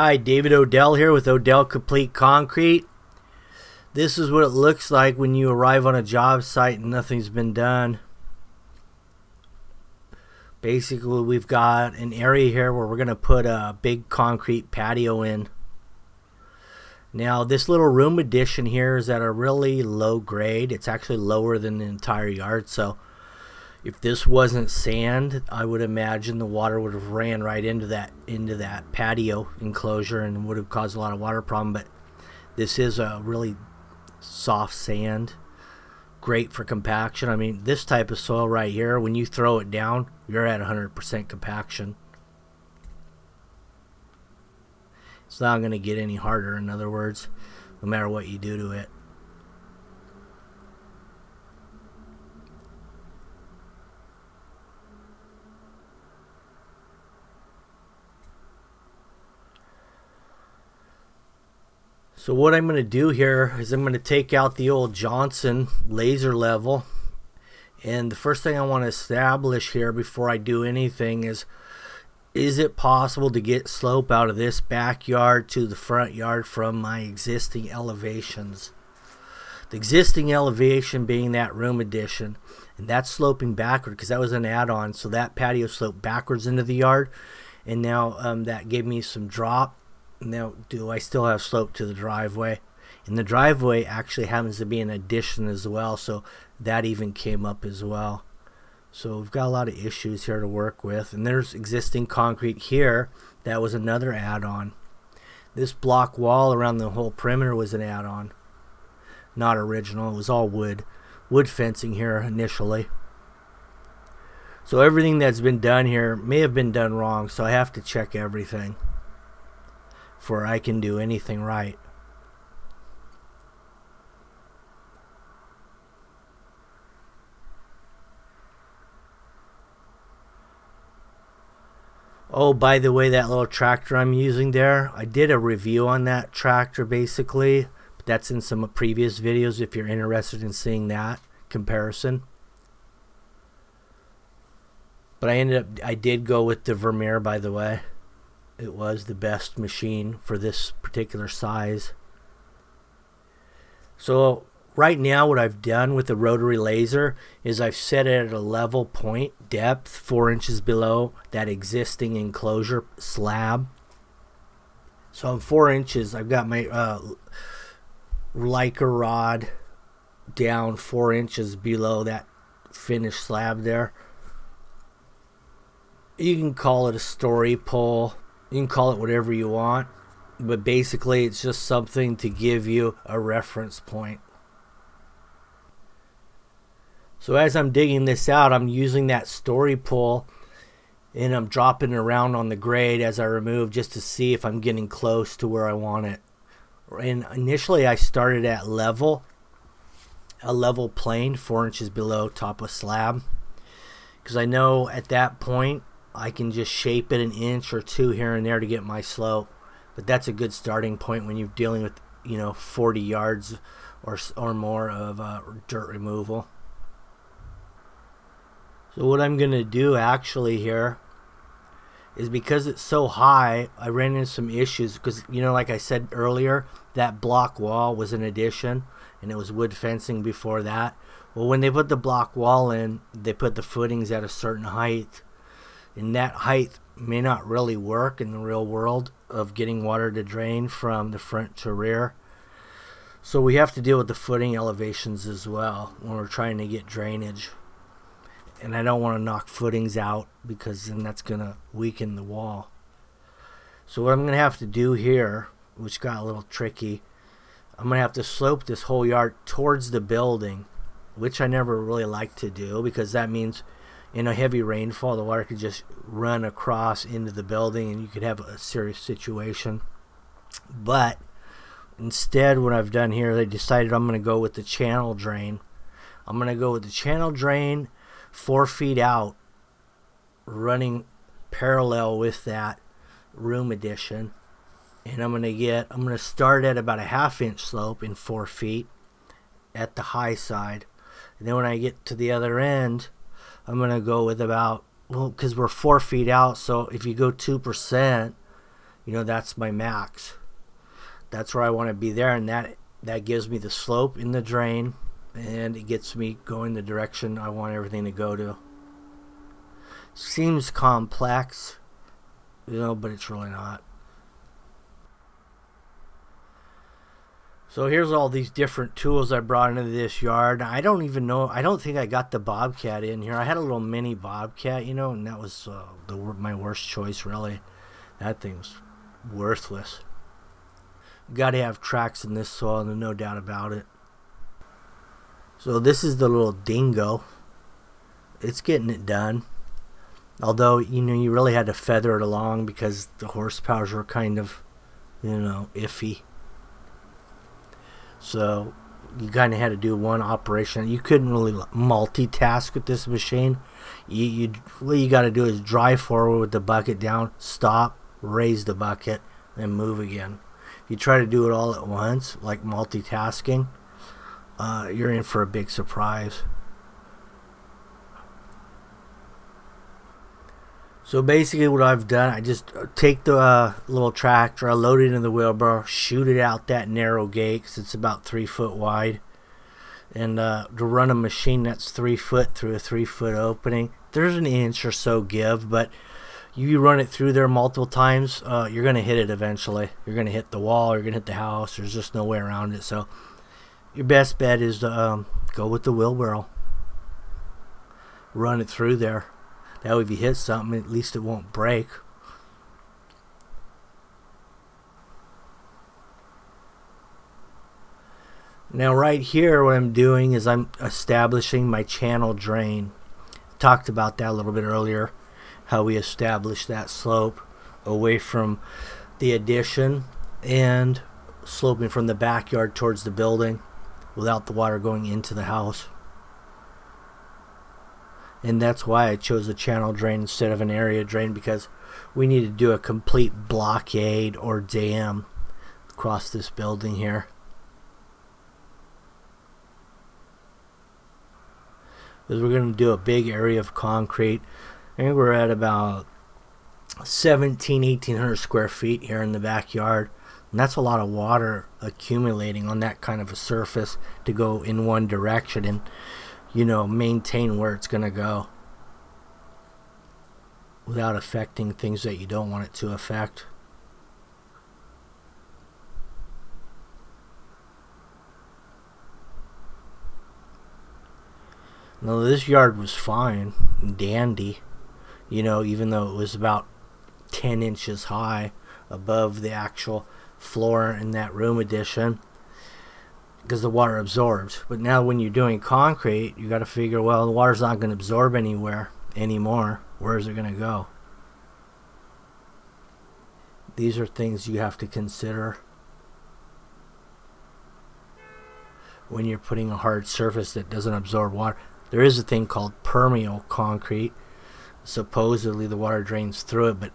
Hi, David Odell here with OdellCompleteConcrete. This is what it looks like when you arrive on a job site and nothing's been done. Basically, we've got an area here where we're going to put a big concrete patio in. Now, this little room addition here is at a really low grade. It's actually lower than the entire yard, so if this wasn't sand, I would imagine the water would have ran right into that patio enclosure and would have caused a lot of water problem. But this is a really soft sand, great for compaction. I mean, this type of soil right here, when you throw it down, you're at 100% compaction. It's not going to get any harder, in other words, no matter what you do to it. So what I'm going to do here is I'm going to take out the old Johnson laser level, and the first thing I want to establish here before I do anything is it possible to get slope out of this backyard to the front yard from my existing elevations? The existing elevation being that room addition, and that's sloping backward because that was an add-on, so that patio sloped backwards into the yard, and now that gave me some drop. Now, do I still have slope to the driveway? And the driveway actually happens to be an addition as well, so that even came up as well. So we've got a lot of issues here to work with. And there's existing concrete here. That was another add-on. This block wall around the whole perimeter was an add-on. Not original. It was all wood. Wood fencing here initially. So everything that's been done here may have been done wrong, so I have to check everything before I can do anything right. Oh, by the way, that little tractor I'm using there, I did a review on that tractor basically, but that's in some previous videos if you're interested in seeing that comparison. But I did go with the Vermeer, by the way. It was the best machine for this particular size. So right now what I've done with the rotary laser is I've set it at a level point depth 4 inches below that existing enclosure slab. So I'm 4 inches. I've got my Leica rod down 4 inches below that finished slab there. You can call it a story pole. You can call it whatever you want, but basically it's just something to give you a reference point. So as I'm digging this out, I'm using that story pole and I'm dropping it around on the grade as I remove just to see if I'm getting close to where I want it. And initially I started at level, a level plane 4 inches below top of slab, because I know at that point I can just shape it an inch or two here and there to get my slope. But that's a good starting point when you're dealing with, 40 yards or more of dirt removal. So what I'm going to do actually here is, because it's so high, I ran into some issues because, like I said earlier, that block wall was an addition and it was wood fencing before that. Well, when they put the block wall in, they put the footings at a certain height. And that height may not really work in the real world of getting water to drain from the front to rear. So we have to deal with the footing elevations as well when we're trying to get drainage. And I don't want to knock footings out because then that's going to weaken the wall. So what I'm going to have to do here, which got a little tricky, I'm going to have to slope this whole yard towards the building, which I never really like to do because that means in a heavy rainfall, the water could just run across into the building and you could have a serious situation. But instead, what I've done here, they decided I'm going to go with the channel drain. I'm going to go with the channel drain 4 feet out, running parallel with that room addition. And I'm going to start at about a 1/2 inch slope in 4 feet at the high side. And then when I get to the other end, I'm going to go with about, well, because we're 4 feet out, so if you go 2%, that's my max. That's where I want to be there, and that gives me the slope in the drain, and it gets me going the direction I want everything to go to. Seems complex, but it's really not. So here's all these different tools I brought into this yard. I don't even know. I don't think I got the Bobcat in here. I had a little mini Bobcat, and that was my worst choice, really. That thing's worthless. Got to have tracks in this soil, no doubt about it. So this is the little dingo. It's getting it done. Although, you really had to feather it along because the horsepowers were kind of, iffy. So you kind of had to do one operation. You couldn't really multitask with this machine. What you got to do is drive forward with the bucket down, stop, raise the bucket, then move again. If you try to do it all at once, like multitasking, you're in for a big surprise. So basically what I've done, I just take the little tractor, I load it in the wheelbarrow, shoot it out that narrow gate because it's about 3 foot wide. And to run a machine that's 3 foot through a 3 foot opening, there's an inch or so give, but you run it through there multiple times, you're going to hit it eventually. You're going to hit the wall, you're going to hit the house, there's just no way around it. So your best bet is to go with the wheelbarrow. Run it through there. That way if you hit something, at least it won't break. Now right here, what I'm doing is I'm establishing my channel drain. Talked about that a little bit earlier, how we established that slope away from the addition and sloping from the backyard towards the building without the water going into the house. And that's why I chose a channel drain instead of an area drain, because we need to do a complete blockade or dam across this building here. Because we're going to do a big area of concrete. I think we're at about 1800 square feet here in the backyard. And that's a lot of water accumulating on that kind of a surface to go in one direction and maintain where it's going to go without affecting things that you don't want it to affect. Now this yard was fine and dandy, even though it was about 10 inches high above the actual floor in that room addition, because the water absorbs. But now when you're doing concrete, you got to figure, well, the water's not going to absorb anywhere anymore. Where is it going to go? These are things you have to consider when you're putting a hard surface that doesn't absorb water. There is a thing called permeable concrete. Supposedly the water drains through it, but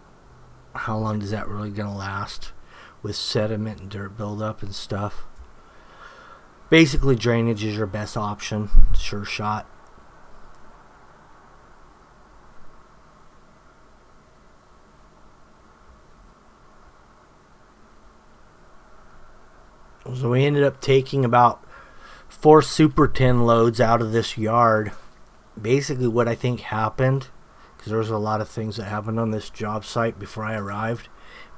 how long is that really going to last with sediment and dirt buildup and stuff? Basically, drainage is your best option. Sure shot. So we ended up taking about 4 Super 10 loads out of this yard. Basically what I think happened, because there was a lot of things that happened on this job site before I arrived,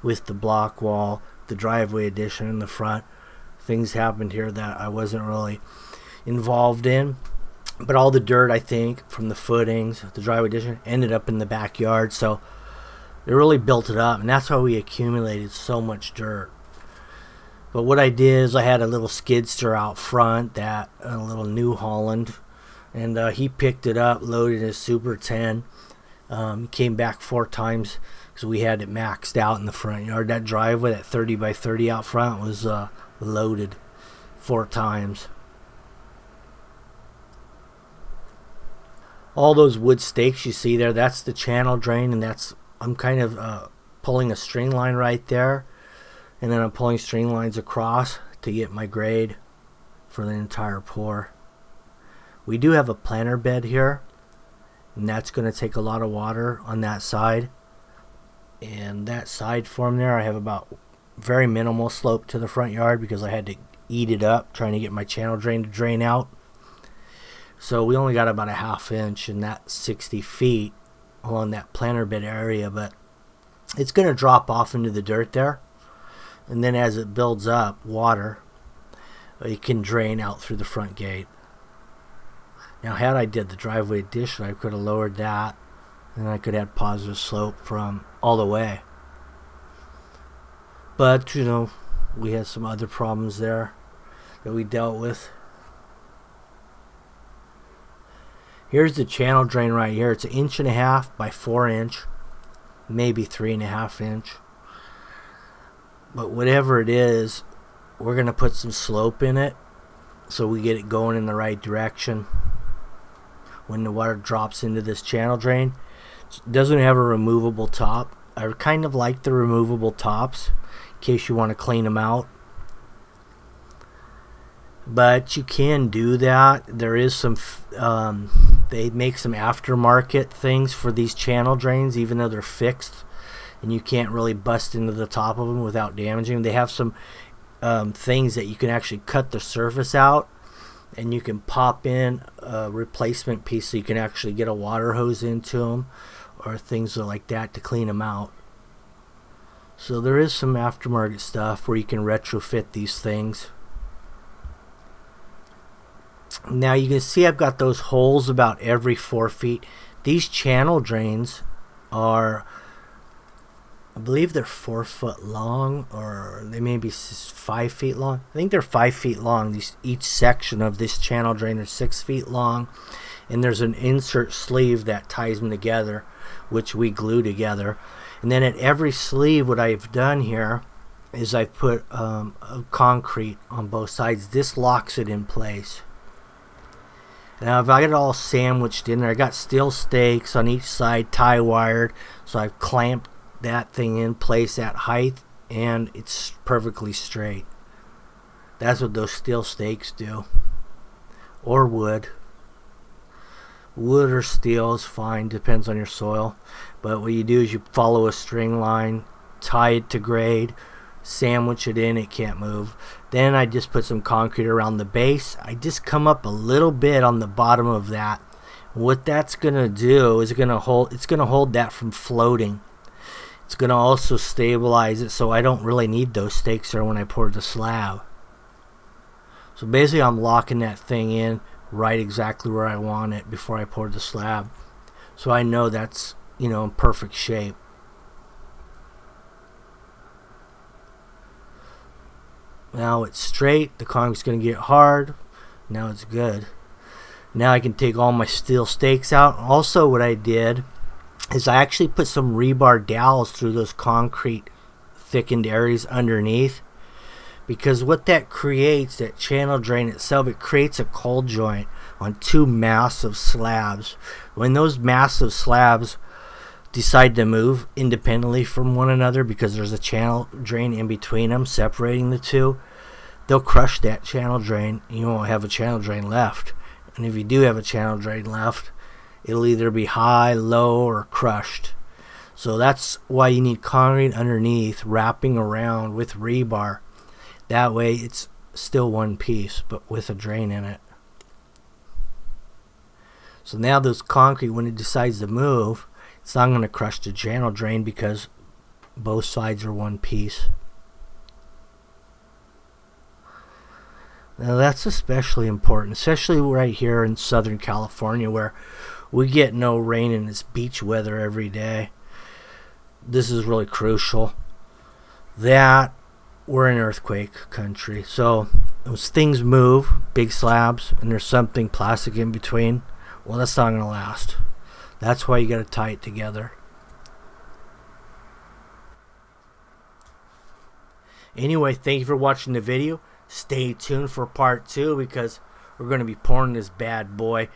with the block wall, the driveway addition in the front. Things happened here that I wasn't really involved in, but all the dirt, I think, from the footings, the driveway addition, ended up in the backyard. So it really built it up, and that's how we accumulated so much dirt. But what I did is I had a little skidster out front, a little New Holland, and he picked it up, loaded his Super 10. He came back 4 times because we had it maxed out in the front yard. That driveway, that 30 by 30 out front, was loaded 4 times. All those wood stakes you see there, that's the channel drain, and I'm kind of pulling a string line right there. And then I'm pulling string lines across to get my grade for the entire pour. We do have a planter bed here, and that's going to take a lot of water on that side. And that side form there, I have about very minimal slope to the front yard because I had to eat it up trying to get my channel drain to drain out. So we only got about a 1/2 inch in that 60 feet along that planter bed area, but it's going to drop off into the dirt there. And then as it builds up water, it can drain out through the front gate. Now, had I did the driveway addition, I could have lowered that, and I could add positive slope from all the way. But, you know, we had some other problems there that we dealt with. Here's the channel drain right here. It's 1.5 inches by 4 inch, maybe 3.5 inch. But whatever it is, we're going to put some slope in it so we get it going in the right direction. When the water drops into this channel drain, it doesn't have a removable top. I kind of like the removable tops in case you want to clean them out. But you can do that. There is some, they make some aftermarket things for these channel drains, even though they're fixed, and you can't really bust into the top of them without damaging them. They have some things that you can actually cut the surface out, and you can pop in a replacement piece so you can actually get a water hose into them or things like that to clean them out. So there is some aftermarket stuff where you can retrofit these things. Now you can see I've got those holes about every 4 feet. These channel drains are, I believe they're 4 foot long, or they may be 5 feet long. I think they're 5 feet long. Each section of this channel drain is 6 feet long, and there's an insert sleeve that ties them together, which we glue together. And then at every sleeve, what I've done here is I've put concrete on both sides. This locks it in place. Now I've got it all sandwiched in there. I got steel stakes on each side, tie wired, so I've clamped that thing in place at height, and it's perfectly straight. That's what those steel stakes do. Or wood. Wood or steel is fine, depends on your soil. But what you do is you follow a string line, tie it to grade, sandwich it in, it can't move. Then I just put some concrete around the base. I just come up a little bit on the bottom of that. What that's gonna do is it's gonna hold that from floating. It's gonna also stabilize it, so I don't really need those stakes there when I pour the slab. So basically I'm locking that thing in right exactly where I want it before I pour the slab, so I know that's, you know, in perfect shape. Now it's straight, the concrete's going to get hard. Now it's good. Now I can take all my steel stakes out. Also what I did is I actually put some rebar dowels through those concrete thickened areas underneath, because what that creates, that channel drain itself, it creates a cold joint on 2 massive slabs. When those massive slabs decide to move independently from one another because there's a channel drain in between them separating the two, they'll crush that channel drain. You won't have a channel drain left. And if you do have a channel drain left, it'll either be high, low, or crushed. So that's why you need concrete underneath wrapping around with rebar. That way it's still one piece but with a drain in it. So now this concrete, when it decides to move, it's not going to crush the channel drain because both sides are one piece. Now that's especially important, especially right here in Southern California where we get no rain and it's beach weather every day. This is really crucial. That we're in earthquake country, so those things move, big slabs, and there's something plastic in between. Well, that's not going to last. That's why you got to tie it together. Anyway, thank you for watching the video. Stay tuned for part 2 because we're going to be pouring this bad boy.